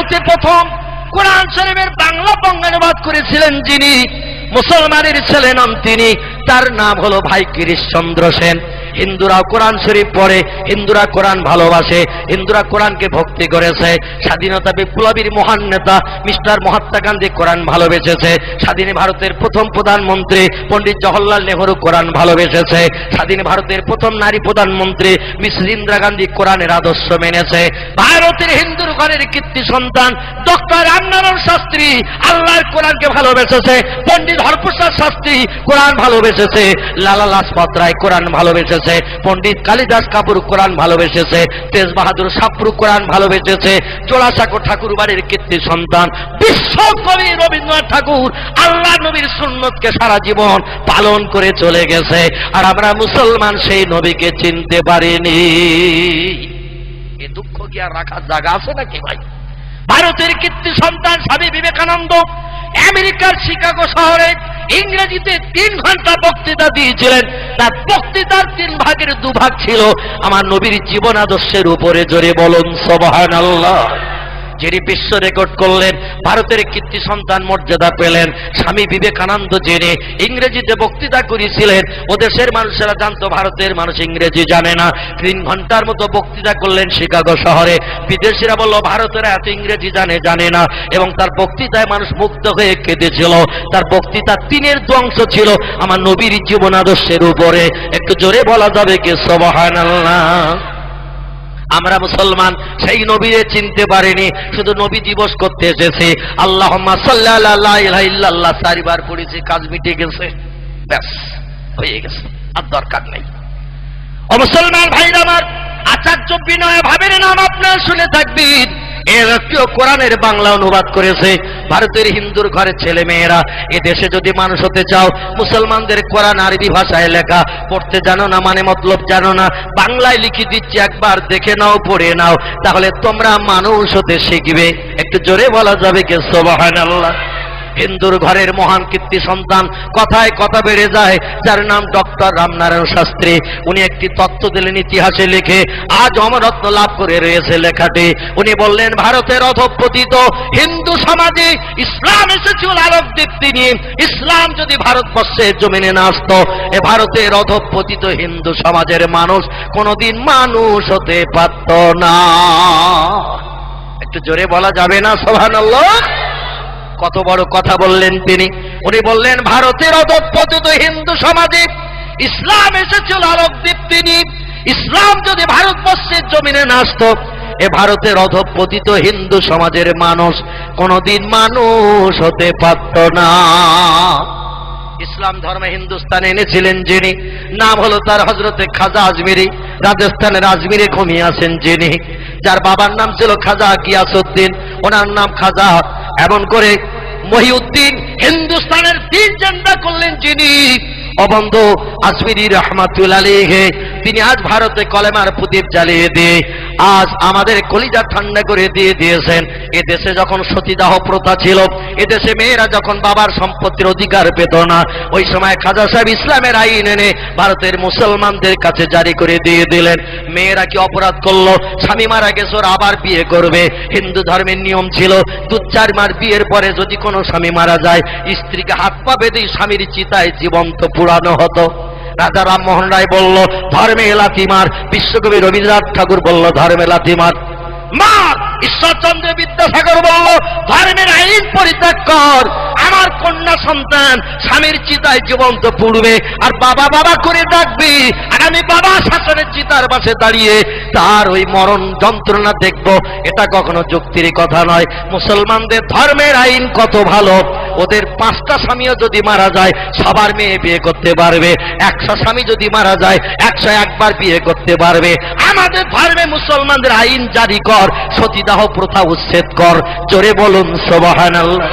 ভারতে প্রথম কোরআন শরীফের বাংলা বঙ্গানুবাদ করেছিলেন যিনি, মুসলমানের ছেলে নাম তিনি, তার নাম হলো ভাই গিরিশচন্দ্র সেন। হিন্দুরা কোরআন শরীফ পড়ে, হিন্দুরা কোরআন ভালোবাসে, হিন্দুরা কোরআনকে ভক্তি করেছে। স্বাধীনতা বিপ্লবীর মহান নেতা মিস্টার মহাত্মা গান্ধী কোরআন ভালোবেসেছে। স্বাধীন ভারতের প্রথম প্রধানমন্ত্রী পণ্ডিত জওহরলাল নেহরু কোরআন ভালোবেসেছে। স্বাধীন ভারতের প্রথম নারী প্রধানমন্ত্রী মিস ইন্দিরা গান্ধী কোরআনের আদর্শ মেনেছে। ভারতের হিন্দুর ঘরের কীর্তি সন্তান ডক্টর রামনারায়ণ শাস্ত্রী আল্লাহর কোরআনকে ভালোবেসেছে। পণ্ডিত হরপ্রসাদ শাস্ত্রী কোরআন ভালোবেসেছে। লালা লাজপত রায় কোরআন ভালোবেসেছে। পণ্ডিত কালিদাস কাপুর কোরআন ভালোবেসেছে। তেজ বাহাদুর সাপ্রু কোরআন ভালোবেসেছে। জোড়াসাঁকো ঠাকুর বাড়ির কীর্তি সন্তান বিশ্বকবি রবীন্দ্রনাথ ঠাকুর আল্লাহ নবীর সুন্নতকে সারা জীবন পালন করে চলে গেছে। আর আমরা মুসলমান সেই নবীকে চিনতে পারিনি। এ দুঃখ কি আর রাখার জায়গা আছে নাকি ভাই? ভারতের কীর্তি সন্তান স্বামী বিবেকানন্দ আমেরিকার শিকাগো শহরে ইংরেজিতে 3 ঘন্টা বক্তৃতা দিয়েছিলেন। তার বক্তৃতার 3 ভাগের 2 ভাগ ছিল আমার নবীর জীবন আদর্শের উপরে। জোরে বলুন সুবহানাল্লাহ। যিনি বিশ্ব রেকর্ড করলেন, ভারতের কীর্তি সন্তান মর্যাদা পেলেন স্বামী বিবেকানন্দ, যিনি ইংরেজিতে বক্তৃতা করেছিলেন। ও দেশের মানুষেরা জানতো ভারতের মানুষ ইংরেজি জানে না। 3 ঘন্টার মতো বক্তৃতা করলেন শিকাগো শহরে। বিদেশিরা বলল ভারতেরা এত ইংরেজি জানে না, এবং তার বক্তৃতায় মানুষ মুগ্ধ হয়ে কেঁদেছিল। তার বক্তৃতা 3-এর 2 অংশ ছিল আমার নবীর জীবন আদর্শের উপরে। একটু জোরে বলা যাবে কি সুবহানাল্লাহ? আমরা মুসলমান সেই নবীরে চিনতে পারিনি, শুধু নবী দিবস করতে এসেছি। আল্লাহুম্মা সাল্লি আলা লা ইলাহা ইল্লাল্লাহ 4 বার পড়েছি, কাজ মিটে গেছে, ব্যাস হয়ে গেছে, আর দরকার নেই। ও মুসলমান ভাইরা আমার, আচার্য বিনয় ভাবের নাম আপনারা শুনে থাকবেন। এর একটু কোরআনের বাংলা অনুবাদ করেছে। ভারতের হিন্দুর ঘরের ছেলে মেয়েরা, এ দেশে যদি মানুষ হতে চাও, মুসলমানদের কোরআন আরবি ভাষায় লেখা, পড়তে জানো না মানে মতলব জানো না, বাংলায় লিখে দিচ্ছি, একবার দেখে নাও, পড়ে নাও, তাহলে তোমরা মানুষ হতে শিখবে। একটু জোরে বলা যাবে কি সুবহানাল্লাহ? হিন্দুর ঘরের মহান কীর্তি সন্তান, কথায় কথা বেড়ে যায়, যার নাম ডক্টর রামনারায়ণ শাস্ত্রী। উনি একটি তত্ত্ব দিলেন ইতিহাসে লিখে, আজ অমরত্ব লাভ করে রয়েছে লেখাটি। উনি বললেন ভারতের অধঃপতিত হিন্দু সমাজে ইসলাম এসেছিল আলোক দীপ্তি নিয়ে। ইসলাম যদি ভারতবর্ষের জমিনে না আসতো, এ ভারতের অধঃপতিত হিন্দু সমাজের মানুষ কোনোদিন মানুষ হতে পারত না। একটু জোরে বলা যাবে না সুবহানাল্লাহ? কত বড় কথা বললেন তিনি। উনি বললেন ভারতের অধঃপতিত হিন্দু সমাজে ইসলাম এসেছিল আলোক দীপ্তি নিয়ে। ইসলাম যদি ভারতবর্ষের জমিনে না আসতো, এ ভারতের অধঃপতিত হিন্দু সমাজের মানুষ কোনোদিন মানুষ হতে পারত না। ইসলাম ধর্মে হিন্দুস্তানে এনেছিলেন যিনি, নাম হলো তার হযরতে খাজা আজমিরি। রাজস্থানের আজমিরে ঘুমিয়ে আছেন যিনি, যার বাবার নাম ছিল খাজা গিয়াসউদ্দিন, ওনার নাম খাজা এমন করে মহিউদ্দিন। হিন্দুস্তানের 3 ঝান্ডা করলেন যিনি, অবন্ধু আজমিরি রহমাতুল্লাহ আলাইহি। তিনি আজ ভারতে কলেমার প্রদীপ জ্বালিয়ে দিয়ে আজ আমাদের কলিজা ঠান্ডা করে দিয়ে দিয়েছেন। এ দেশে যখন সতীদাহ প্রথা ছিল, এ দেশে মেয়েরা যখন বাবার সম্পত্তির অধিকার পেত না, ওই সময় খাজা সাহেব ইসলামের আইন এনে ভারতের মুসলমানদের কাছে জারি করে দিয়ে দিলেন। মেয়েরা কি অপরাধ করলো, স্বামী মারা গেছে ওরা আবার বিয়ে করবে। হিন্দু ধর্মের নিয়ম ছিল 2-4 মাস বিয়ের পরে যদি কোনো স্বামী মারা যায়, স্ত্রীকে হাত পা বেঁধে স্বামীর চিতায় জীবন্ত পুরানো হতো। রাজা রামমোহন রায় বলল ধর্মে লাথি মার, বিশ্বকবি রবীন্দ্রনাথ ঠাকুর বলল ধর্মে লাথি মার। মা ঈশ্বরচন্দ্র বিদ্যাসাগর বলল ধর্মের আইন পরিত্যাগ কর। আমার কন্যা সন্তান স্বামীর চিতায় জীবন্ত পুড়বে, আর বাবা বাবা করে ডাকবি, আর আমি বাবা শাসনের চিতার পাশে দাঁড়িয়ে তার ওই মরণ যন্ত্রণা দেখব। এটা কখনো যুক্তির কথা নয়। মুসলমানদের ধর্মের আইন কত ভালো, ওদের 5টা স্বামীও যদি মারা যায় সবার মেয়ে বিয়ে করতে পারবে। 100 স্বামী যদি মারা যায় 101 বার বিয়ে করতে পারবে। আমাদের ধর্মে মুসলমানদের আইন জারি কর, সতীদাহ প্রথা উচ্ছেদ কর। জোরে বলুন সুবহানাল্লাহ।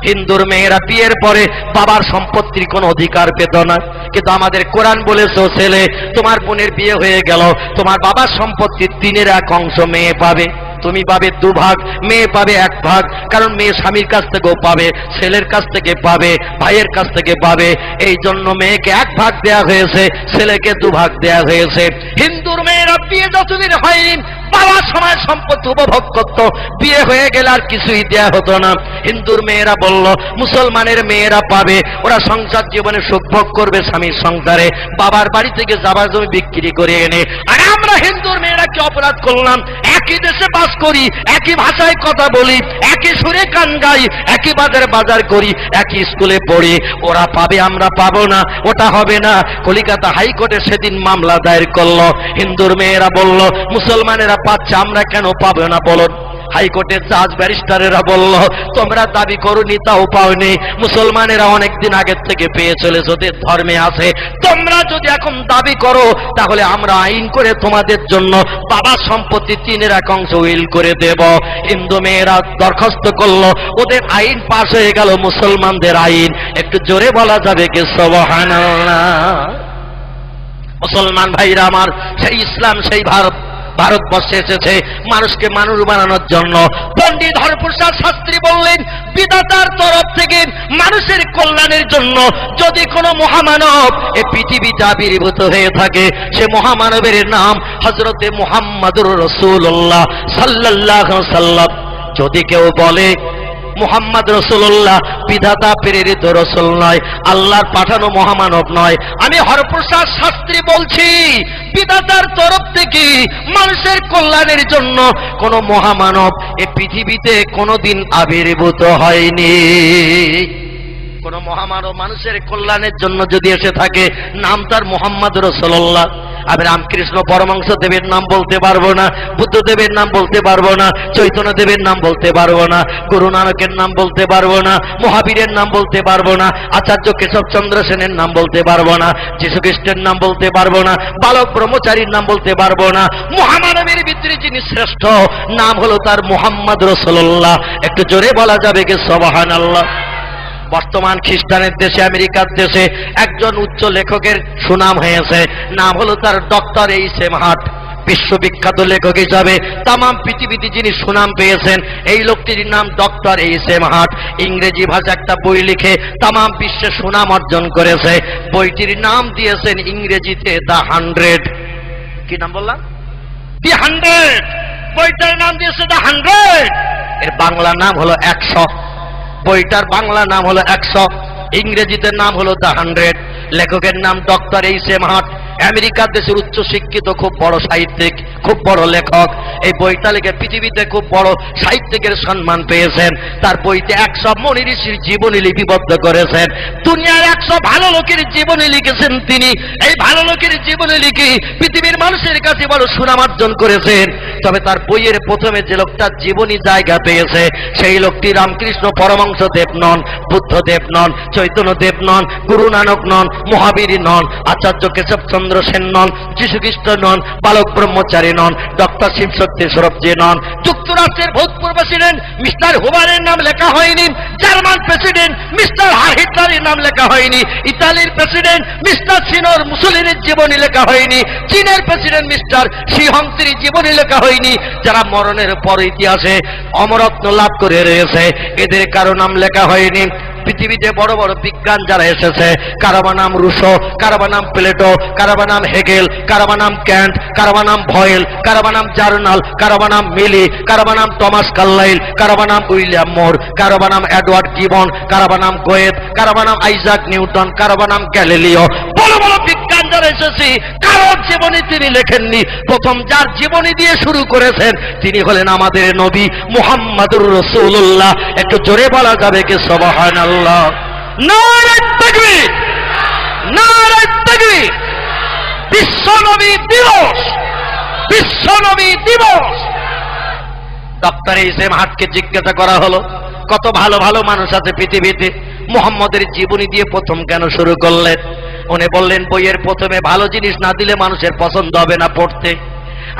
হিন্দুর মেয়েরা বিয়ের পরে বাবার সম্পত্তির কোনো অধিকার পেত না, কিন্তু আমাদের কোরআন বলেছে ছেলে তোমার বোনের বিয়ে হয়ে গেল, তোমার বাবার সম্পত্তির 3-এর 1 অংশ মেয়ে পাবে। তুমি পাবে 2 ভাগ, মেয়ে পাবে 1 ভাগ। কারণ মেয়ে স্বামীর কাছ থেকেও পাবে, ছেলের কাছ থেকে পাবে, ভাইয়ের কাছ থেকে পাবে। এই জন্য মেয়েকে 1 ভাগ দেয়া হয়েছে, ছেলেকে 2 ভাগ দেয়া হয়েছে। হিন্দুর মেয়েরা বিয়ে যতদিন হয়নি বাবা সময় সম্পত্তি উপভোগ করত, বিয়ে হয়ে গেলে আর কিছুই দেয়া হতো না। হিন্দুর মেয়েরা বলল মুসলমানের মেয়েরা পাবে, ওরা সংসার জীবনে সুখ ভোগ করবে স্বামীর সংসারে, বাবার বাড়ি থেকে যাবার জমি বিক্রি করে এনে। আর আমরা হিন্দুর মেয়েরা কি অপরাধ করলাম? একই দেশে বাস করি, একই ভাষায় কথা বলি, একই সুরে গান গাই, একই বাজার করি, একই স্কুলে পড়ি, ওরা পাবে আমরা পাবো না, ওটা হবে না। কলিকাতা হাইকোর্টে সেদিন মামলা দায়ের করলো। হিন্দুর মেয়েরা বলল মুসলমানেরা পাচ্ছে, আমরা কেন পাবো না বলো? হাইকোর্টের জাজ ব্যারিস্টারেরা বলল তোমরা দাবি করোনি তাও পাওনি, মুসলমানেরা অনেকদিন আগের থেকে পেয়ে চলেছে, ওদের ধর্মে আছে, তোমরা যদি এখন দাবি করো তাহলে আমরা আইন করে তোমাদের জন্য বাবা সম্পত্তি 3/1 উইল করে দেব। হিন্দু মেয়েরা দরখাস্ত করলো, ওদের আইন পাশ হয়ে গেল, মুসলমানদের আইন। একটু জোরে বলা যাবে কি সুবহানাল্লাহ? মুসলমান ভাইরা আমার, সেই ইসলাম সেই ভারতবর্ষে এসেছে মানুষকে মানুষ বানানোর জন্য। পণ্ডিত হরপ্রসাদ শাস্ত্রী বললেন বিধাতার তরফ থেকে মানুষের কল্যাণের জন্য যদি কোনো মহামানব এই পৃথিবীতে আবির্ভূত হয়ে থাকে, সে মহামানবের নাম হযরতে মুহাম্মদুর রাসূলুল্লাহ সাল্লাল্লাহু আলাইহি ওয়াসাল্লাম। যদি কেউ বলে মুহাম্মদ রাসূলুল্লাহ বিধাতা প্রেরিত রাসূল নয়, আল্লাহর পাঠানো মহামানব নয়, আমি হরপ্রসাদ শাস্ত্রী বলছি বিধাতার তরফ থেকে মানুষের কল্যাণের জন্য কোন মহামানব এই পৃথিবীতে কোনোদিন আবির্ভূত হয়নি। কোন মহামানব মানুষের কল্যাণের জন্য যদি এসে থাকে, নাম তার মুহাম্মদ রাসূলুল্লাহ। আমি রামকৃষ্ণ পরমহংস দেবের নাম বলতে পারবো না, বুদ্ধদেবের নাম বলতে পারবো না, চৈতন্য দেবের নাম বলতে পারবো না, গুরু নানকের নাম বলতে পারবো না, মহাবীরের নাম বলতে পারবো না, আচার্য কেশবচন্দ্র সেনের নাম বলতে পারবো না, যীশু খ্রিস্টের নাম বলতে পারবো না, বালক ব্রহ্মচারীর নাম বলতে পারবো না। মহামানবের ভিতরে যিনি শ্রেষ্ঠ, নাম হলো তার মুহাম্মদ রাসূলুল্লাহ। একটু জোরে বলা যাবে কি সুবহানাল্লাহ? বর্তমান খ্রিস্টানের দেশে, আমেরিকার দেশে একজন উচ্চ লেখকের সুনাম হয়েছে, নাম হলো তার ডক্টর এইচ.এম. হার্ট। বিশ্ববিখ্যাত লেখক হিসাবে তাম পৃথিবীতে যিনি সুনাম পেয়েছেন, এই লোকটির নাম ডক্টর এইচ.এম. হার্ট। ইংরেজি ভাষা একটা বই লিখে তাম বিশ্বে সুনাম অর্জন করেছে। বইটির নাম দিয়েছেন ইংরেজিতে দ্য 100। কি নাম বললাম? দি 100। বইটার নাম দিয়েছে দ্য 100। এর বাংলা নাম হলো 100। বইটার বাংলা নাম হলো 100, ইংরেজিতে নাম হলো দ্য 100। লেখকের নাম ডক্টর এইচ.এম. হার্ট। আমেরিকার দেশের উচ্চ শিক্ষিত খুব বড় সাহিত্যিক, খুব বড় লেখক। এই বইটা লিখে পৃথিবীতে খুব বড় সাহিত্যিকের সম্মান পেয়েছেন। তার বইতে 100 মনি ঋষির জীবনী লিপিবদ্ধ করেছেন। দুনিয়ার 100 ভালো লোকের জীবনী লিখেছেন তিনি। এই ভালো লোকের জীবনী লিখে পৃথিবীর মানুষের কাছে বড় সুনাম অর্জন করেছেন। তবে তার বইয়ের প্রথমে যে লোকটার জীবনী জায়গা পেয়েছে, সেই লোকটি রামকৃষ্ণ পরমহংস দেব নন, বুদ্ধদেব নন, চৈতন্য দেব নন, গুরু নানক নন, মহাবীর নন, আচার্য কেশবচন্দ্র সেন নন, যীশু খ্রিস্ট নন, বালক ব্রহ্মচারী নন, ডক্টর শিবশক্তি সরবজি নন। যুক্তরাষ্ট্রের ভূতপূর্ব প্রেসিডেন্ট মিস্টার হুবারের নাম লেখা হয়নি, জার্মান প্রেসিডেন্ট মিস্টার হিটলারের নাম লেখা হয়নি, ইতালির প্রেসিডেন্ট মিস্টার সিনোর মুসোলিনির জীবনী লেখা হয়নি, চীনের প্রেসিডেন্ট মিস্টার শি হংসির জীবনী লেখা হয়নি। যারা মরণের পর ইতিহাসে অমরত্ব লাভ করে রয়েছে, এদের কারো নাম লেখা হয়নি। পৃথিবীতে বড় বড় বিজ্ঞান যারা এসেছে, কারো নাম রুশো, কারো নাম প্লেটো, কারো নাম হেগেল, কারো নাম ক্যান্ট, কারো নাম ভয়েল, কারো নাম জার্নাল, কারো নাম মিলি, কারো নাম টমাস কার্লাইল, কারো নাম উইলিয়াম মোর, কারো নাম এডওয়ার্ড গিবন, কারো নাম গোয়েত, কারো নাম আইজাক নিউটন, কারো নাম গ্যালিলিও। বড় বড় বিজ্ঞান যারা এসেছে, কারোর জীবনী তিনি লেখেননি। প্রথম যার জীবনী দিয়ে শুরু করেছেন তিনি হলেন আমাদের নবী মুহাম্মদুর রাসূলুল্লাহ। একটু জোরে বলা যাবে কি সুবহানাল্লাহ? নারে তাকবীর, নারে তাকবীর। বিশ্ব নবী দিবস, বিশ্ব নবী দিবস। Doctor HM. হার্টকে জিজ্ঞাসা করা হলো, কত ভালো ভালো মানুষ আছে পৃথিবীতে, মুহাম্মদের জীবনী দিয়ে প্রথম কেন শুরু করলেন? উনি বললেন, বইয়ের প্রথমে ভালো জিনিস না দিলে মানুষের পছন্দ হবে না পড়তে।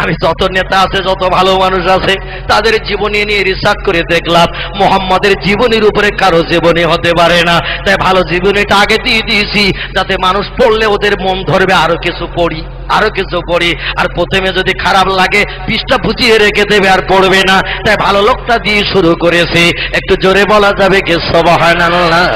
আমি যত নেতা আছে, যত ভালো মানুষ আছে, তাদের জীবনী নিয়ে রিসার্চ করে দেখলাম মুহাম্মদের জীবনীর উপরে কারো জীবনী হতে পারে না। তাই ভালো জীবনীটা আগে দিয়ে দিয়েছি, যাতে মানুষ পড়লে ওদের মন ধরবে আরো কিছু পড়ি, আরো কিছু পড়ি। আর প্রথমে যদি খারাপ লাগে পৃষ্ঠা বুঝিয়ে রেখে দেবে, আর পড়বে না। তাই ভালো লোকটা দিয়ে শুরু করেছি। একটু জোরে বলা যাবে কি সুবহানাল্লাহ?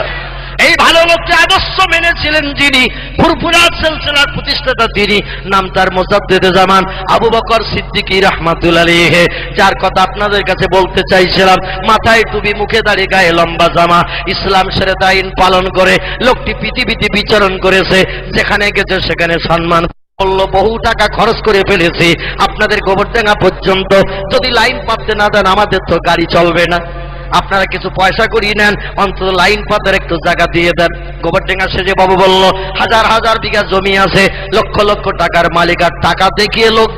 এই ভালো লোকটি আদর্শ মেনেছিলেন যিনি, ফুরফুরা সিলসিলার প্রতিষ্ঠাতা তিনি, নাম তার মুজাদ্দিদে জামান আবু বকর সিদ্দিকী রাহমাতুল্লাহি আলাইহি, যার কথা আপনাদের কাছে বলতে চাইছিলাম। মাথায় টুপি, মুখে দাড়ি, গায়ে লম্বা জামা, ইসলাম শরীয়ত আইন পালন করে লোকটি পৃথিবীতে বিচরণ করেছে, যেখানে গেছে সেখানে সম্মান বললো। বহু টাকা খরচ করে ফেলেছি আপনাদের গোবরডাঙ্গা পর্যন্ত, যদি লাইন পাততে না দেন আমাদের তো গাড়ি চলবে না, আপনারা কিছু পয়সা করিয়ে নেন, অন্তত লাইন পাতার একটু জায়গা দিয়ে দেন। গোবরডাঙ্গা সেজে বাবু বলল, হাজার হাজার বিঘা জমি আছে, লক্ষ লক্ষ টাকার মালিক, আর টাকা দেখিয়ে লোক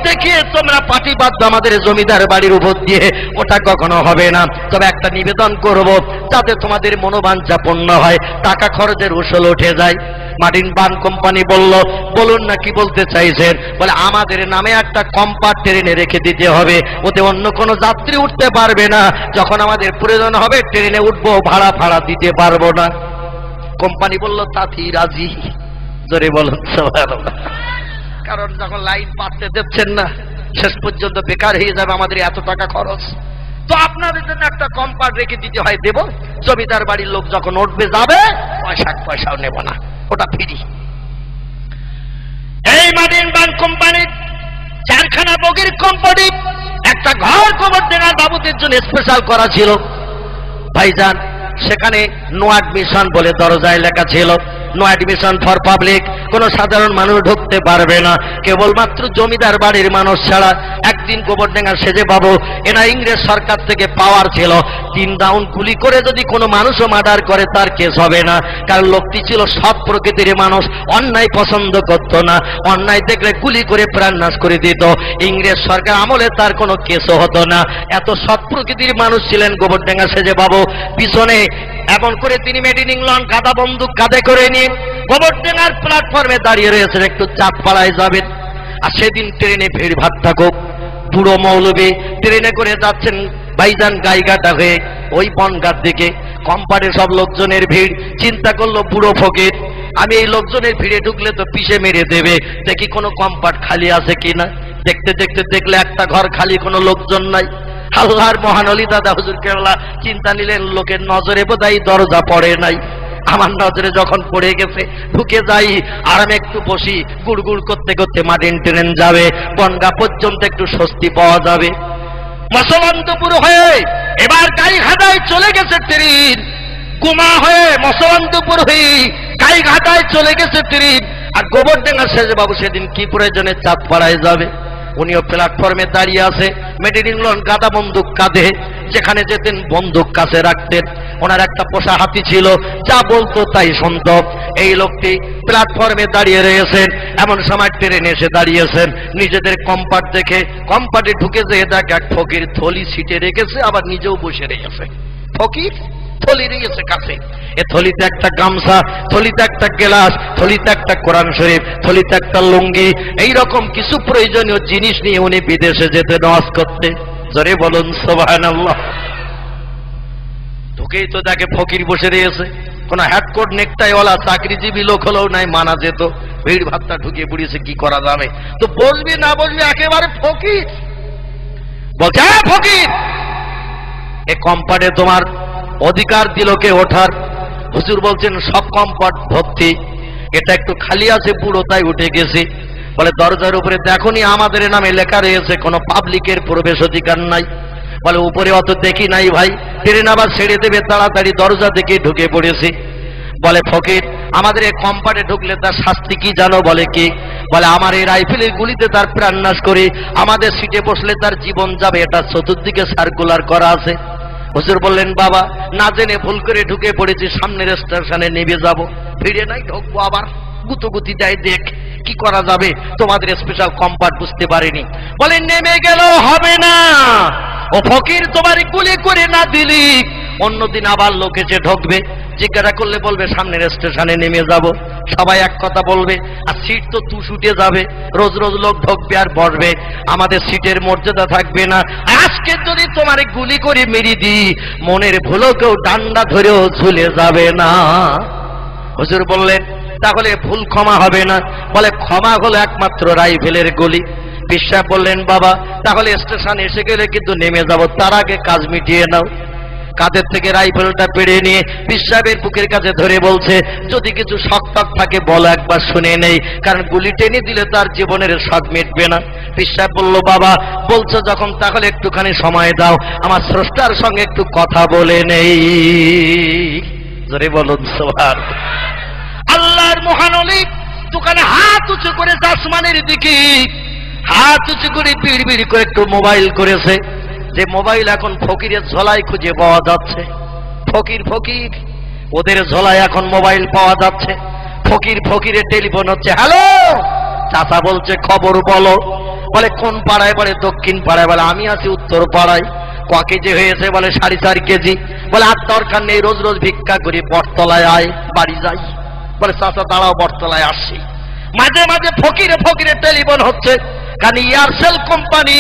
দেখিয়ে তোমরা পাটি বাঁধবে আমাদের জমিদার বাড়ির উপর দিয়ে, ওটা কখনো হবে না। তবে একটা নিবেদন করব, যাতে তোমাদের মনোবাঞ্ছা পূর্ণ হয়, টাকা খরচের উসল উঠে যায়। মার্টিন বান কোম্পানি বলল, বলুন না কি বলতে চাইছেন? বলে আমাদের নামে একটা কম্পার্ট ট্রেনে রেখে দিতে হবে, ওতে অন্য কোনো যাত্রী উঠতে পারবে না, যখন আমাদের প্রয়োজন হবে ট্রেনে উঠবো, ভাড়া দিতে পারবো না। কোম্পানি বলল তাতেই রাজি। জোরে বলুন সুবহানাল্লাহ। কারণ যখন লাইন পাততে দিচ্ছেন না, শেষ পর্যন্ত বেকার হয়ে যাবে আমাদের এত টাকা খরচ, তো আপনাদের জন্য একটা কম্পার্ট রেখে দিতে হয়, দেব। জমিদার বাড়ির লোক যখন উঠবে যাবে, পয়সাও নেব না, ওটা ফ্রি। এই মার্টিন বান কোম্পানির 4খানা বগির কোম্পানি, একটা ঘর গোবরডাঙ্গা বাবুদের জন্য স্পেশাল করা ছিল ভাইজান। সেখানে নো অ্যাডমিশন বলে দরজায় লেখা ছিল, নো অ্যাডমিশন ফর পাবলিক, কোন সাধারণ মানুষ ঢুকতে পারবে না, কেবলমাত্র জমিদার বাড়ির মানুষ ছাড়া। একদিন গোবরডাঙ্গা সেজে বাবু, এরা ইংরেজ সরকার থেকে পাওয়ার ছিল, 3 রাউন্ড গুলি করে যদি কোনো মানুষও মার্ডার করে তার কেস হবে না, কারণ লোকটি ছিল সৎ প্রকৃতির মানুষ, অন্যায় পছন্দ করত না, অন্যায় দেখলে গুলি করে প্রাণনাশ করে দিত। ইংরেজ সরকার আমলে তার কোনো কেসও হতো না, এত সৎ প্রকৃতির মানুষ ছিলেন গোবরডাঙ্গা সেজে বাবু। পিছনে এমন করে তিনি মেড ইন ইংল্যান্ড গাদা বন্দুক কাঁধে করে নিয়ে গোবরডাঙ্গার প্ল্যাটফর্মে দাঁড়িয়ে রয়েছেন, একটু চাঁদপাড়ায় যাবেন। আর সেদিন ট্রেনে ভিড় ভাট থাকুক, বুড়ো মৌলবী ট্রেনে করে যাচ্ছেন ভাইজান গাইঘাটা হয়ে ওই বনগাঁর দিকে, কম্পার্টে সব লোকজনের ভিড়। চিন্তা করলো বুড়ো ফকির, আমি এই লোকজনের ভিড়ে ঢুকলে তো পিষে মেরে দেবে, দেখি কোনো কম্পার্ট খালি আছে কিনা। দেখতে দেখতে দেখলে একটা ঘর খালি, কোনো লোকজন নাই। আল্লাহর মহানলি দাদা হুজুর কেবলা চিন্তা নিলেন, লোকের নজরে বোধহয় দরজা পড়ে নাই, আমার নজরে যখন পড়ে গেছে ঢুকে যাই, আরামে একটু বসি, গুড়গুড় করতে করতে মার্টিন ট্রেন যাবে, বনগাঁ পর্যন্ত একটু স্বস্তি পাওয়া যাবে। মসলন্তপুর হয়ে এবার গাইঘাটায় চলে গেছে ট্রেন, গুমা হয়ে মসলন্তপুর হয়ে গাইঘাটায় চলে গেছে ট্রেন। আর গোবরডাঙ্গা সেজে বাবু সেদিন কি প্রয়োজনে চাঁদপাড়ায় যাবে, উনিও প্ল্যাটফর্মে দাঁড়িয়ে আছে, মেড ইন ইংল্যান্ড গাদা বন্দুক কাঁধে, যেখানে যেতেন বন্দুক কাছে রাখতেন। ওনার একটা পোষা হাতি ছিল, যা বলতো তাই শুনত। এই লোকটি প্ল্যাটফর্মে দাঁড়িয়ে রয়েছেন, এমন সময় ট্রেনে এসে দাঁড়িয়েছেন। নিজেদের কম্পার্ট দেখে কম্পার্টে ঢুকে যেয়ে দেখ এক ফকির থলি সিটে রেখেছে, আবার নিজেও বসে রেখেছে। ফকির থলি রেখেছে কাছে, এ থলিতে একটা গামছা, থলিতে একটা গ্লাস, থলিতে একটা কোরআন শরীফ, থলিতে একটা লুঙ্গি, এইরকম কিছু প্রয়োজনীয় জিনিস নিয়ে উনি বিদেশে যেতে নামাজ করতে। জোরে বলুন সুবহানাল্লাহ। ঢুকেই তো তাকে ফকির বসে রয়েছে, কোন হ্যাটকোট নেকটাইওয়ালা চাকরিজীবী লোক হলেও নাই মানা যেত। ভিড় ভাতটা ঢুকে পড়িয়েছে, কি করা যাবে, তো বলবি না বলবি একেবারে ফকির। বলছে ফকির, এ কম্পার্টে তোমার অধিকার দিল কে ওঠার? হুজুর বলছেন সব কম্পার্ট ভর্তি, এটা একটু খালি আছে, পুরো তাই উঠে গেছে। বলে দরজার উপরে দেখোনি আমাদের নামে লেখা রয়েছে, কোনো পাবলিকের প্রবেশ অধিকার নাই। বলে উপরে অত দেখি নাই ভাই, ট্রেন আবার ছেড়ে দেবে, তাড়াতাড়ি দরজা থেকে ঢুকে পড়েছি। বলে ফকির, আমাদের এই কম্পার্টে ঢুকলে তার শাস্তি কি জানো? বলে কি? বলে আমার এই রাইফেলের গুলিতে তার প্রাণ নাশ করে আমাদের সিটে বসলে তার জীবন যাবে, এটা চতুর্দিকে সার্কুলার করা আছে। হুজুর বললেন বাবা, না জেনে ভুল করে ঢুকে পড়েছি, সামনের স্টেশনে নেমে যাব, ফিরে নাই ঢুকবো আবার, গুতগুতি দেয়, দেখ কি করা যাবে, তোমাদের স্পেশাল কম্পার্ট বুঝতে পারিনি। বলে নেমে গেল হবে না, ও ফকির তোমার গুলি করে না দিলি অন্যদিন আবার লোক এসে ঢুকবে, জিজ্ঞাসা করলে বলবে সামনের স্টেশনে নেমে যাব, সবাই এক কথা বলবে, আর সিট তো তুষ উঠে যাবে, রোজ রোজ লোক ঢুকবে আর বসবে, আমাদের সিটের মর্যাদা থাকবে না। আজকে যদি তোমার গুলি করে মেরে দিই, মনের ভুলও কেউ ডান্ডা ধরেও ঝুলে যাবে না। হুজুর বললেন তাহলে ভুল ক্ষমা হবে না? বলে ক্ষমা হলো একমাত্র রাইফেলের গুলি। বিশ্বাস বললেন বাবা, তাহলে স্টেশন এসে গেলে কিন্তু নেমে যাব, তার আগে কাজ মিটিয়ে নাও। কাঁধের থেকে রাইফেলটা পেড়ে নিয়ে পীর সাহেবের বুকের কাছে ধরে বলছে, যদি কিছু শখ টক থাকে বলো, একবার শুনে নেই, কারণ গুলি টেনে দিলে তার জীবনের শখ মিটবে না। পীর সাহেব বলল, বাবা বলছো যখন তাহলে একটুখানি সময় দাও, আমার স্রষ্টার সঙ্গে একটু কথা বলে নেই। জোরে বলুন সুবহানাল্লাহ। আল্লাহর মহান ওলি দোকানে হাত উঁচু করে আসমানের দিকে হাত উঁচু করে বিড় বিড় করে একটু মোবাইল করেছে, যে মোবাইল এখন ফকিরের ঝোলায় খুঁজে পাওয়া যাচ্ছে। ফকির ফকির ওদের ঝোলায় এখন মোবাইল পাওয়া যাচ্ছে। ফকির ফকিরের টেলিফোন হচ্ছে, হ্যালো চাচা বলছে খবর বলো। বলে কোন পাড়ায়? বলে দক্ষিণ পাড়ায়। বলে আমি আছি উত্তর পাড়ায়। ক কেজি হয়েছে? বলে 4.5 কেজি। বলে আর দরকার নেই, রোজ রোজ ভিক্ষা করি, বটতলায় আয়, বাড়ি যাই। বলে চাচা দাঁড়াও, বটতলায় আসছি। মাঝে মাঝে ফকিরে ফকিরে টেলিফোন হচ্ছে, কারণ এয়ারসেল কোম্পানি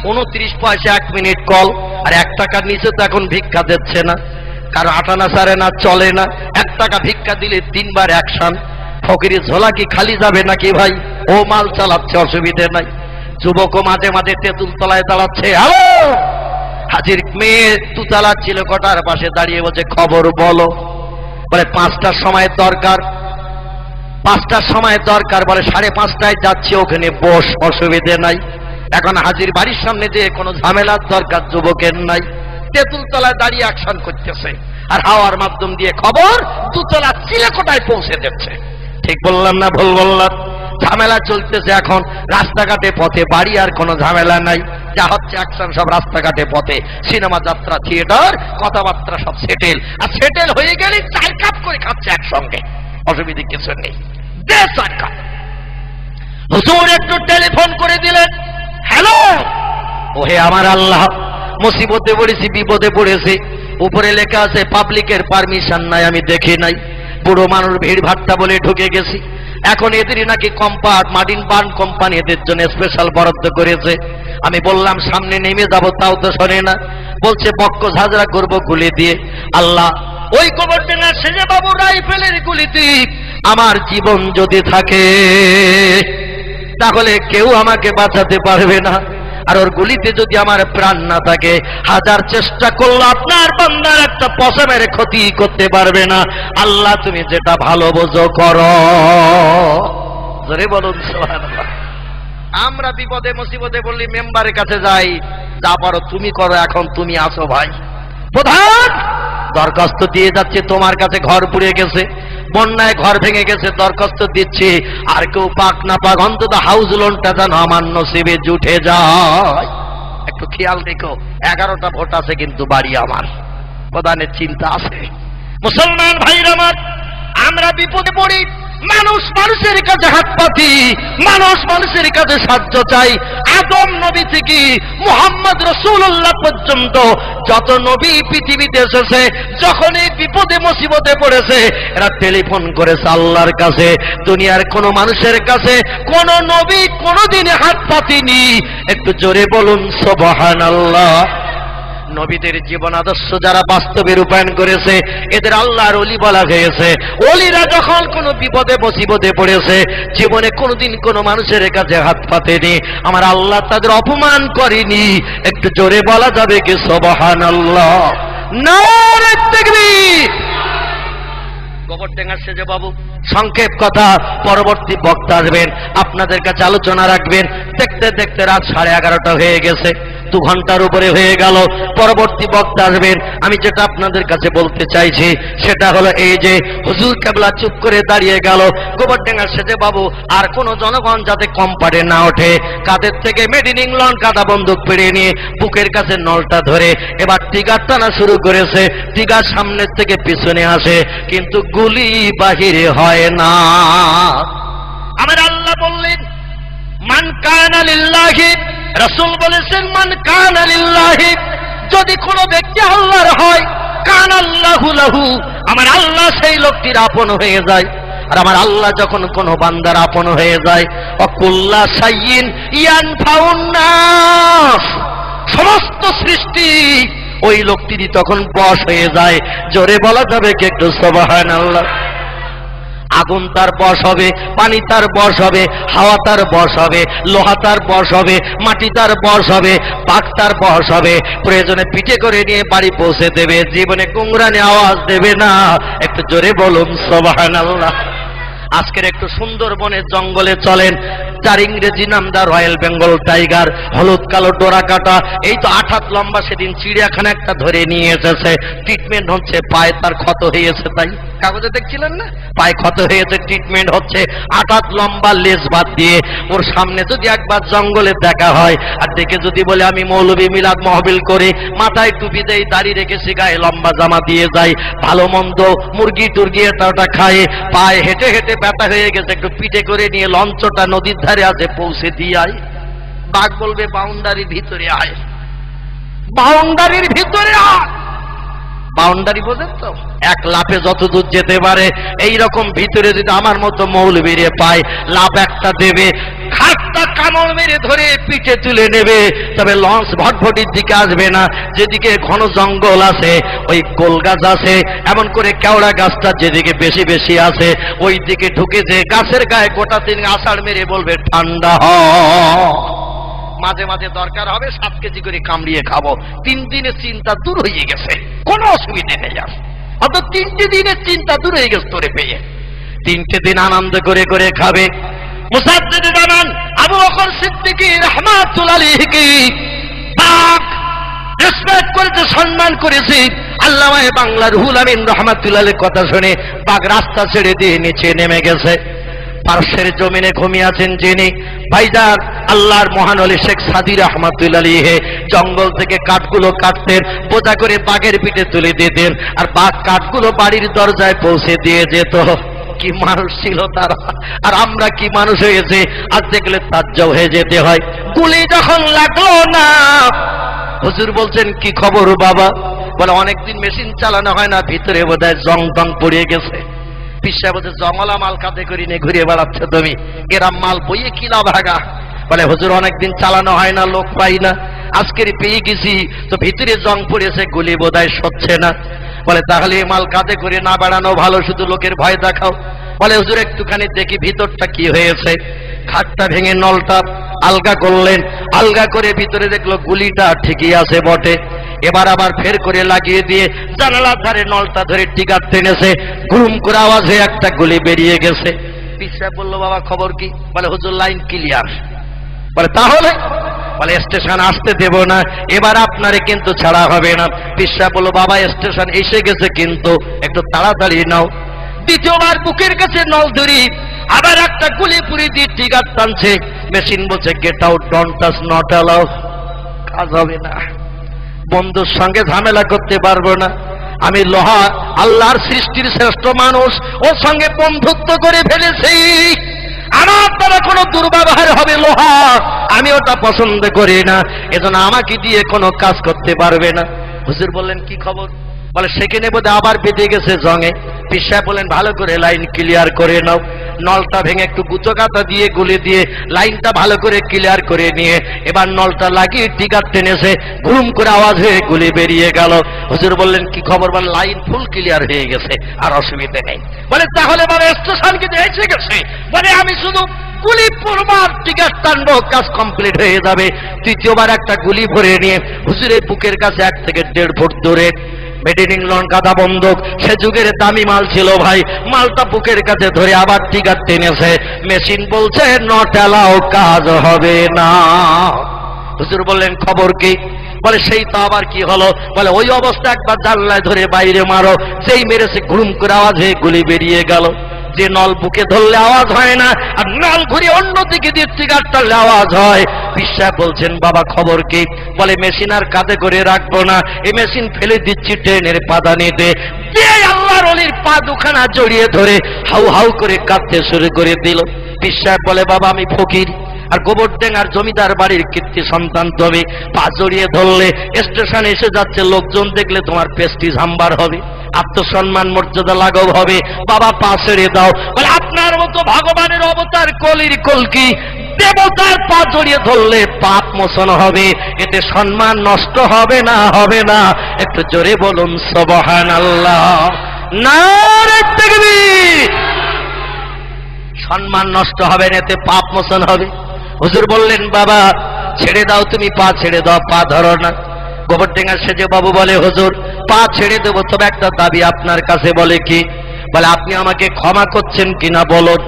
29 পয়সা 1 মিনিট কল, আর 1 টাকার নিচে তো এখন ভিক্ষা দিচ্ছে না, কারো আটানা সারে না, চলে না। 1 টাকা ভিক্ষা দিলে 3 বার অ্যাকশন। ফকিরের ঝোলা কি খালি যাবে নাকি ভাই? ও মাল চালাচ্ছে, অসুবিধে নাই। যুবকও মাঝে মাঝে তেঁতুল তলায় দাঁড়াচ্ছে, হ্যালো। হাজির মেয়ে তুতালা ছিল কটার পাশে দাঁড়িয়ে বলছে খবর বলো। বলে 5টার সময় দরকার। 5টার সময় দরকার। বলে 5:30টায় যাচ্ছি, ওখানে বস, অসুবিধে নাই। এখন হাজির বাড়ির সামনে যে কোনো ঝামেলার দরকার যুবকের নাই। তেঁতুল তলায় দাঁড়িয়ে অ্যাকশন করতেছে, আর হাওয়ার মাধ্যম দিয়ে খবর দুতলা চিলেকোটায় পৌঁছে দিচ্ছে। ঠিক বললাম না ভুল বললাম? ঝামেলা চলতেছে এখন রাস্তাঘাটে, পথে, বাড়ি আর কোনো ঝামেলা নাই। যা হচ্ছে অ্যাকশন সব রাস্তাঘাটে, পথে, সিনেমা, যাত্রা, থিয়েটার, কথাবার্তা সব সেটেল। আর সেটেল হয়ে গেলে 4 কাপ করে খাচ্ছে একসঙ্গে, অসুবিধে কিছু নেই। 4 কাপ। হুজুর একটু টেলিফোন করে দিলেন, হ্যালো। ওহে আমার আল্লাহ, মুসিবতে পড়েছি, বিপদে পড়েছি। উপরে লেখা আছে পাবলিকের পারমিশন নাই, আমি দেখি নাই। বুড়ো মানুষ ভিড় ভাট্টা বলে ঢুকে গেছি। এখন এদেরই নাকি কম্পার্ট মার্টিন বার্ন কোম্পানি এদের জন্য স্পেশাল বরাদ্দ করেছে। আমি বললাম সামনে নেমে যাব, তাও তো শোনে না। বলছে বক্ক ঝাঁঝরা করবো গুলি দিয়ে। আল্লাহ, ওই গোবরডাঙ্গা সেজে বাবু রাইফেলের গুলিতে আমার জীবন যদি থাকে তাহলে কেউ আমাকে বাঁচাতে পারবে না। আর ওর গুলিতে যদি আমার প্রাণ না থাকে, 1000 চেষ্টা করলে আপনার বান্দার একটা পশমের ক্ষতি করতে পারবে না। আল্লাহ তুমি যেটা ভালো বোঝো করো। জোরে বলুন সুবহানাল্লাহ। আমরা বিপদে মুসিবতে বললি মেম্বারের কাছে যাই, যা পারো তুমি করো, এখন তুমি আসো ভাই। প্রধান দরখাস্ত দিয়ে যাচ্ছে, তোমার কাছে ঘর পুড়ে গেছে, বন্যায় ঘর ভেঙে গেছে, দরখাস্ত দিচ্ছি, আর কেউ পাক না পাক অন্তত হাউস লোনটা যেন আমার নসিবে জুটে যায়। একটু খেয়াল রেখো, 11টা ভোট আছে কিন্তু বাড়ি আমার। প্রধানের চিন্তা আছে। মুসলমান ভাইরা আমার, আমরা বিপদে পড়ি, মানুষ মানুষের কাছে হাত পাতি, মানুষ মানুষের কাছে সাহায্য চাই। আদম নবী থেকে মুহাম্মদ রাসূলুল্লাহ পর্যন্ত যত নবী পৃথিবীতে এসেছে, যখন এই বিপদে মুসিবতে পড়েছে এরা টেলিফোন করেছে আল্লাহর কাছে। দুনিয়ার কোন মানুষের কাছে কোন নবী কোনদিন হাত পাতিনি। একটু জোরে বলুন সুবহানাল্লাহ। নবীদের জীবন আদর্শ যারা বাস্তবে রূপায়ণ করেছে এদের আল্লাহর ওলি বলা হয়েছে। ওলিরা যখন কোনো বিপদে মুসিবতে পড়েছে, জীবনে কোনোদিন কোনো মানুষের কাছে হাত পাতেনি, আমার আল্লাহ তাদের অপমান করেনি। একটু জোরে বলা যাবে কি সুবহানাল্লাহ? নারে তাকবীর। গোবরডাঙ্গা সেজে বাবু সংক্ষেপ কথা, পরবর্তী বক্তা আসবেন, আপনাদের কাছে আলোচনা রাখবেন। দেখতে দেখতে রাত 11:30 হয়ে গেছে, 2 ঘন্টার উপরে হয়ে গেল। পরবর্তী বক্তা আসবেন। আমি যেটা আপনাদের কাছে বলতে চাইছি সেটা হলো এই যে হুজুর কেবলা চুপ করে দাঁড়িয়ে গেল। গোবরডাঙ্গা সেজে বাবু আর কোন জনগণ যাতে কম পারে না ওঠে, কাদের থেকে মেড ইন ইংল্যান্ড কাদা বন্দুক পেড়ে নিয়ে বুকের কাছে নলটা ধরে এবার টিগার টানা শুরু করেছে। টিগার সামনের থেকে পিছনে আসে, কিন্তু গুলি বাহিরে হয় না। আমার আল্লাহ বললেন মান কানা লিল্লাহি, রাসূল বলেছেন মান কানা লিল্লাহি, যদি কোনো ব্যক্তি আল্লাহর হয়, কানা আল্লাহু লাহু, আমার আল্লাহ সেই লোকটির আপন হয়ে যায়। আর আমার আল্লাহ যখন কোনো বান্দার আপন হয়ে যায়, অকুল্লা শাইইন ইয়ানফাউন নাস, সমস্ত সৃষ্টি ওই লোকটিরই তখন বশ হয়ে যায়। জোরে বলা যাবে কি একটু সুবহানাল্লাহ? আগুন তার বশ হবে, পানি তার বশ হবে, হাওয়া তার বশ হবে, লোহা তার বশ হবে, মাটি তার বশ হবে, পাক তার বশ হবে। প্রয়োজনে পিঠে করে নিয়ে বাড়ি পৌঁছে দেবে, জীবনে গুংরানি আওয়াজ দেবে না। একটু জোরে বলুন সুবহানাল্লাহ। আজকের একটু সুন্দরবনের জঙ্গলে চলেন, যার ইংরেজি নাম দা রয়্যাল বেঙ্গল টাইগার, হলুদ কালো ডোরা কাটা, এই তো 8 হাত লম্বা। সেদিন চিড়িয়াখানা একটা ধরে নিয়ে এসেছে, ট্রিটমেন্ট হচ্ছে, পায়ে তার ক্ষত হয়েছে, তাই কাগজে দেখছিলেন না, পায়ে ক্ষত হয়েছে, ট্রিটমেন্ট হচ্ছে। 8 হাত লম্বা লেজ বাদ দিয়ে ওর সামনে যদি একবার জঙ্গলে দেখা হয় আর দেখে যদি বলে আমি মৌলবী মিলাদ মাহফিল করে, মাথায় টুপি দেই, দাড়ি রেখেছি, গায়ে লম্বা জামা দিয়ে যাই, ভালো মন্দ মুরগি টুরগি এটা খায়, পায়ে হেঁটে হেঁটে ব্যথা হয়ে গেছে, একটু পিঠে করে নিয়ে লঞ্চটা নদীর ধারে আছে পৌঁছে দিয়ে আয়, বাঘ বলবে বাউন্ডারির ভিতরে আয়, বাউন্ডারির ভিতরে আয়। বাউন্ডারি বোঝেন তো, এক লাফে যত দূর যেতে পারে। এই রকম ভিতরে যদি আমার মতো মৌলবীরে পায়, লাফ একটা দেবে, খাটটা কামড় মেরে ধরে পিঠে তুলে নেবে, তবে লঞ্চ ভটভটির দিকে আসবে না। যেদিকে ঘন জঙ্গল আছে, ওই গোল গাছ আছে, এমন করে কেওড়া গাছটা যেদিকে বেশি বেশি আছে, ওই দিকে ঢুকে যে গাছের গায়ে গোটা 3 আষাঢ় মেরে বলবে ঠান্ডা হ। মাঝে মাঝে দরকার হবে 7 কেজি করে কামড়িয়ে খাবো। 3 দিনের চিন্তা দূর হয়ে গেছে, কোনো অসুবিধে নেই। আর অত 3টে দিনের চিন্তা দূর হয়ে গেছে তোরে পেয়ে। 3টে দিন আনন্দ করে করে খাবে। মুসাদ্দিদ জামান আবু বকর সিদ্দিক রাহমাতুল্লাহ আলাইহি পাক রেসপেক্ট করেছে, সম্মান করেছে। আল্লামা বাংলার রুহুল আমিন রাহমাতুল্লাহ আলাইহির কথা শুনে পাক রাস্তা ছেড়ে দিয়ে নিচে নেমে গেছে। পার্শ্বের জমিনে ঘুমিয়ে আছেন যিনি, ভাইজান আল্লাহর মহান ওলি শেখ সাদি রাহমাতুল্লাহ আলাইহি, জঙ্গল থেকে কাঠগুলো কাটতেন, বোঝা করে বাঘের পিঠে তুলে দিতেন, আর বাঘ কাঠগুলো বাড়ির দরজায় পৌঁছে দিয়ে যেত। কি মানুষ ছিল তারা, আর আমরা কি মানুষ হয়েছে আজ দেখলে তাজ্জব হয়ে যেতে হয়। গুলি যখন লাগলো না, হুজুর বলছেন কি খবর বাবা? বলে অনেকদিন মেশিন চালানো হয় না, ভিতরে বোধহয় জং টং পড়িয়ে গেছে। পিসা বলছে জঙ্গলা মাল কাঁধে করে নিয়ে ঘুরে বেড়াচ্ছে তুমি, এরা মাল বইয়ে কিলা ভাগা। বলে হুজুর অনেকদিন চালানো হয় না, লোক পাই না, আজকের পেয়ে গেছি, তো ভিতরে জং পড়েছে, গুলি বোধহয় সচ্ছে না। বলে তাহলে মাল কাঁধে করে না বেড়ানো ভালো, শুধু লোকের ভয় দেখাও। বলে হুজুর একটুখানি দেখি ভিতরটা কি হয়েছে। খাটটা ভেঙে নলটা আলগা করলেন, আলগা করে ভিতরে দেখলো গুলিটা ঠিকই আছে বটে। এবার আবার ফের করে লাগিয়ে দিয়ে জানালার ধারে নলটা ধরে টিকার টেনেছে, ঘুম করে আওয়াজে একটা গুলি বেরিয়ে গেছে। পিসা বলল বাবা খবর কি? বলে হুজুর লাইন ক্লিয়ার। বলে তাহলে? বলে স্টেশন আসতে দেব না, এবার আপনারে কিন্তু ছাড়া হবে না। পিসা বলল বাবা স্টেশন এসে গেছে, কিন্তু একটু তাড়াতাড়ি নাও। দ্বিতীয়বার বুকের কাছে নল ধরি, আবার একটা গুলি পুরি দিয়ে টিকার টানছে। মেশিন বলছে get out, don't touch, not allow. কাজ হবে না, বন্ধুর সঙ্গে ঝামেলা করতে পারবো না। আমি লোহা, আল্লাহর সৃষ্টির শ্রেষ্ঠ মানুষ, ওর সঙ্গে বন্ধুত্ব করে ফেলেছি। আমার দ্বারা কোনো দুর্ব্যবহার হবে লোহা, আমি ওটা পছন্দ করি না, এজন্য আমাকে দিয়ে কোনো কাজ করতে পারবে না। হুজুর বললেন কি খবর? বলে সেখানে বোধহয় আবার বেঁধে গেছে জঙে। পিসা বলেন ভালো করে লাইন ক্লিয়ার করে নাও। নলটা ভেঙে একটু গুঁতো কাঁটা দিয়ে গুলি দিয়ে লাইনটা ভালো করে ক্লিয়ার করে নিয়ে এবার নলটা লাগিয়ে টিকার টেনেছে, ঘুম করে আওয়াজ হয়ে গুলি বেরিয়ে গেল। হুজুর বললেন কি খবর? বলে লাইন ফুল ক্লিয়ার হয়ে গেছে, আর অসুবিধা নেই। বলে তাহলে বাবা স্টেশন কিন্তু এসে গেছে। বলে আমি শুধু গুলি পড়বার টিকার টানবো, কাজ কমপ্লিট হয়ে যাবে। তৃতীয়বার একটা গুলি ভরে নিয়ে হুজুরের বুকের কাছে 1 থেকে 1.5 ফুট দূরে মেড ইন ইংল্যান্ড গাদা বন্দুক, সে যুগের দামি মাল ছিল ভাই। মালটা বুকের কাছে ধরে আবার টিকার টেনেছে। মেশিন বলছে নট অ্যালাউ, কাজ হবে না। হুজুর বললেন খবর কি? বলে সেই তো আবার কি হলো? বলে ওই অবস্থা একবার জানলায় ধরে বাইরে মারো, সেই মেরেছে, ঘুম করে আওয়াজ হয়ে গুলি বেরিয়ে গেল। যে নল বুকে ধরলে আওয়াজ হয় না, আর নল ঘুরে অন্যদিকে দিয়ে টিকার টানলে আওয়াজ হয়। বিশ্বাস বলছেন বাবা খবর কি? বলে মেশিন আর কাঁধে করে রাখবো না, এই মেশিন ফেলে দিচ্ছি ট্রেনের পাদানিতে। আল্লাহর ওলির পা দুখানা জড়িয়ে ধরে হাউ হাউ করে কাঁদতে শুরু করে দিল। বিশ্বাস বলে বাবা আমি ফকির, আর গোবরডেঙ্গার জমিদার বাড়ির কীর্তি সন্তান তুমি, পা জড়িয়ে ধরলে স্টেশনে এসে যাচ্ছে লোকজন দেখলে তোমার প্রেস্টিজ হাম্বার হবে, আত্মসম্মান মর্যাদা লাঘব হবে। বাবা পা ছেড়ে দাও। বলে আপনার মতো ভগবানের অবতার কলির কলকি দেবতার পা জড়িয়ে ধরলে পাপ মোচন হবে, এতে সম্মান নষ্ট হবে না, হবে না। একটু জোরে বলুন সুবহানাল্লাহ। নারে তাকবীর। সম্মান নষ্ট হবে না, এতে পাপ মোচন হবে। হুজুর বললেন বাবা ছেড়ে দাও, তুমি পা ছেড়ে দাও, পা ধরো না। গোবরডাঙ্গা সেজে বাবু বলে হুজুর পা ছেড়ে দেবো, তবে একটা দাবি আপনার কাছে। বলে কি? বলে আপনি আমাকে ক্ষমা করছেন কিনা বলুন।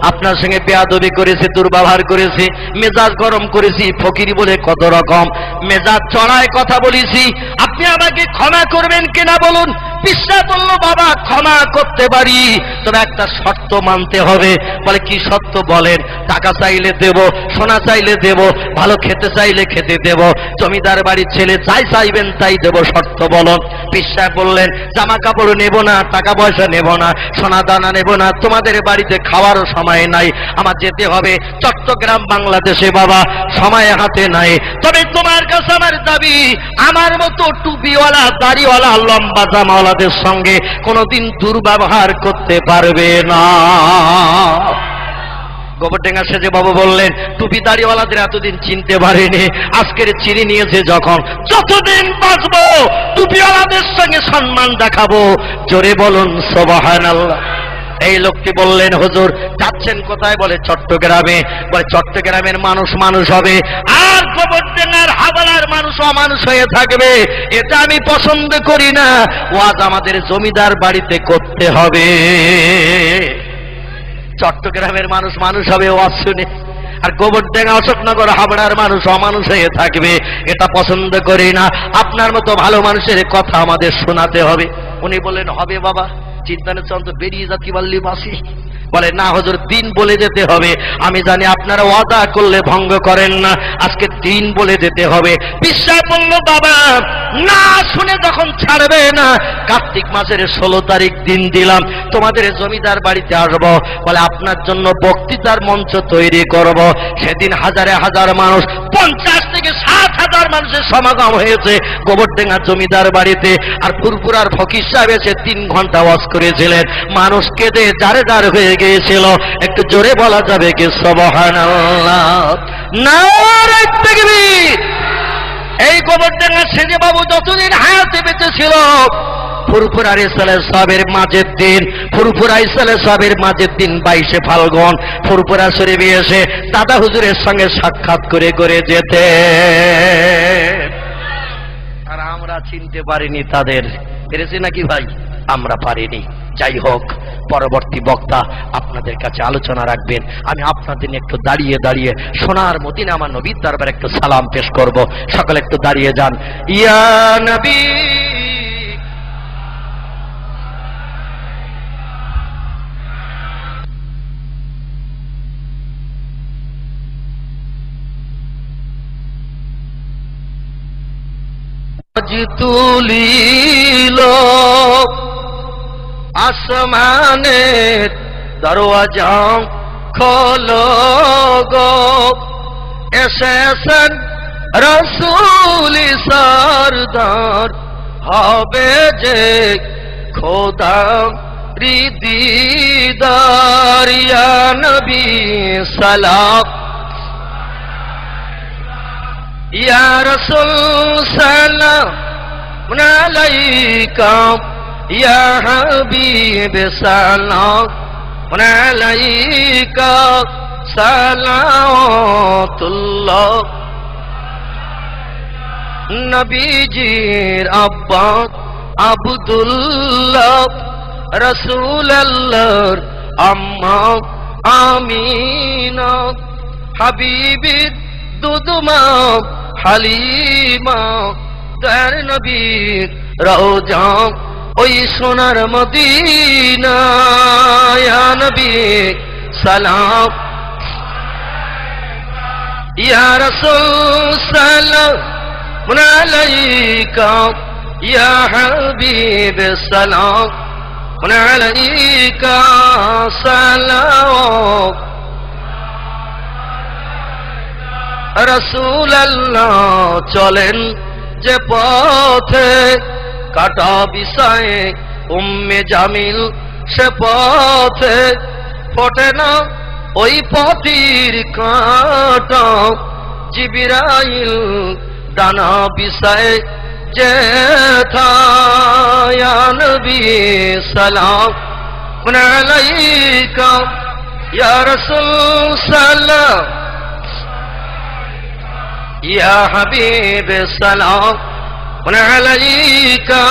আপনার সঙ্গে বেয়াদবি করেছি, দুর্ব্যবহার করেছি, মেজাজ গরম করেছি, ফকিরি বলে কত রকম মেজাজ চড়ায় কথা বলেছি, আপনি আমাকে ক্ষমা করবেন কিনা বলুন। বিশ্বাস বলল বাবা ক্ষমা করতে পারি, তবে একটা শর্ত মানতে হবে। বলে কি শর্ত বলেন? টাকা চাইলে দেব, সোনা চাইলে দেব, ভালো খেতে চাইলে খেতে দেব, জমিদার বাড়ির ছেলে যাই চাইবেন তাই দেব, শর্ত বলুন। বিশ্বাস বললেন জামা কাপড় নেব না, টাকা পয়সা নেব না, সোনা দানা নেব না, তোমাদের বাড়িতে খাওয়ারও সময় নাই, আমার যেতে হবে চট্টগ্রাম বাংলাদেশে বাবা, সময় হাতে নাই। তবে তোমার কাছে আমার দাবি, আমার মতো টুপিওয়ালা দাড়িওয়ালা লম্বা জামাওয়ালাদের সঙ্গে কোনোদিন দুর্ব্যবহার করতে পারবে না। গোবরডাঙ্গা সেজে বাবু বললেন টুপি দাড়িওয়ালাদের এতদিন চিনতে পারেনি, আজকের চিনি নিয়েছে যখন, যতদিন বাঁচবো টুপিওয়ালাদের সঙ্গে সম্মান দেখাবো। জোরে বলুন সুবহানাল্লাহ। এই লোকটি বললেন হুজুর যাচ্ছেন কোথায়? বলে চট্টগ্রামে। বলে চট্টগ্রামের মানুষ মানুষ হবে, আর গোবরডাঙ্গার হাওলার মানুষ অমানুষ হয়ে থাকবে, এটা আমি পছন্দ করি না। ওয়াজ আমাদের জমিদার বাড়িতে করতে হবে। চট্টগ্রামের মানুষ মানুষ হবে ওয়াজ শুনে, আর গোবরডাঙ্গা অশোকনগর হাবড়ার মানুষ অমানুষ হয়ে থাকবে, এটা পছন্দ করি না। আপনার মতো ভালো মানুষের কথা আমাদের শোনাতে হবে। উনি বললেন হবে বাবা, চিন্তা নেই, চন্দ্র বেরিয়ে যা, কি বললি বাসি। বলে না হুজুর দিন বলে যেতে হবে, আমি জানি আপনারা ওয়াদা করলে ভঙ্গ করেন না, আজকে দিন বলে যেতে হবে। বিশ্বাস বলল বাবা না শুনে যখন ছাড়বে না, কার্তিক মাসের 16 তারিখ দিন দিলাম, তোমাদের জমিদার বাড়িতে আসবো। বলে আপনার জন্য বক্তৃতার মঞ্চ তৈরি করব। সেদিন হাজারে হাজার মানুষ, 50 থেকে 60,000 মানুষের সমাগম হয়েছে গোবরডাঙ্গা জমিদার বাড়িতে। আর ফুরফুরার ফকির সাহেব এসে 3 ঘন্টা ওয়াজ করেছিলেন, মানুষ কেঁদে জারে জারে হয়ে গিয়েছিল। একটু জোরে বলা যাবে কি সুবহানাল্লাহ, নারে তাকবীর। এই গোবরডাঙ্গা সেজে বাবু যতদিন হায়াতে বেঁচে ছিল, ফুরফুরা রিসালে সাহেবের মাঝের দিন, ফুরফুরা রিসালে সাহেবের মাঝের দিন 22শে ফাল্গুন ফুরফুরা শরীফে এসে দাদা হুজুরের সঙ্গে সাক্ষাৎ করে করে যেতে। আর আমরা চিনতে পারিনি তাদের, পেরেছি নাকি ভাই? আমরা পারিনি। যাই হোক, পরবর্তী বক্তা আপনাদের কাছে আলোচনা রাখবেন। আমি আপনাদের নিয়ে একটু দাঁড়িয়ে দাঁড়িয়ে সোনার মদিনা আমার নবীর দরবারে একটু সালাম পেশ করব। সকলে একটু দাঁড়িয়ে যান। ইয়া নবী তুলিল আসমানের দরওয়াজা খোলো গো, এসেছেন রাসূল সরদার, হবে যে খোদা দিদার। ইয়া নবী সালাম, ইয়া রাসূল সালাম আলাইকা, ইয়া হাবিব সালাম আলাইকা, সালাওয়াতুল্লাহ। নবীজির আব্বা আব্দুল্লাহ, রাসূলুল্লাহর আম্মা আমিনা, হাবিবির দুদমা হালিমা, তার নবীর রওজা ওই সোনার মদিনা। ইয়া নবী সালাম, ইয়া রাসূল সালাম আলাইকা, ইয়া হাবিব সালাম আলাইকা, সালাম। রাসূলুল্লাহ চলেন যে পথে, কাটা বিষয়ে উম্মে জামিল সে পথে, ফোটে না ওই পথির কাঁটা। জিবরাইল ডানা বিষয়ে যে থা, ইয়া নবী সালাম আলাইকা, ইয়া রাসূল সালাম, ইয়া হাবিব সালাম আলাইকা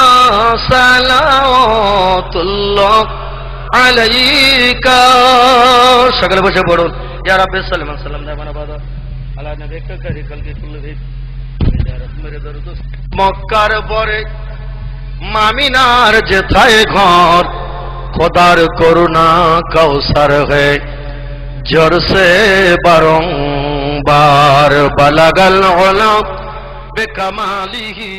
সালাতুল্লাহ আলাইকা। সকলে বসে পড়ুন। ইয়া রাব্বি সাল্লাল্লাহু আলাইহি ওয়াসাল্লাম দামানা বাদা আলা নবিকা কারি কলকি কুল্লহি মেরে দরুদ। মক্কার পরে মামিনার যেথায় ঘর, খোদার করুণা কৌসর है जोर से बारंबार बलगल उला बेकमालिही।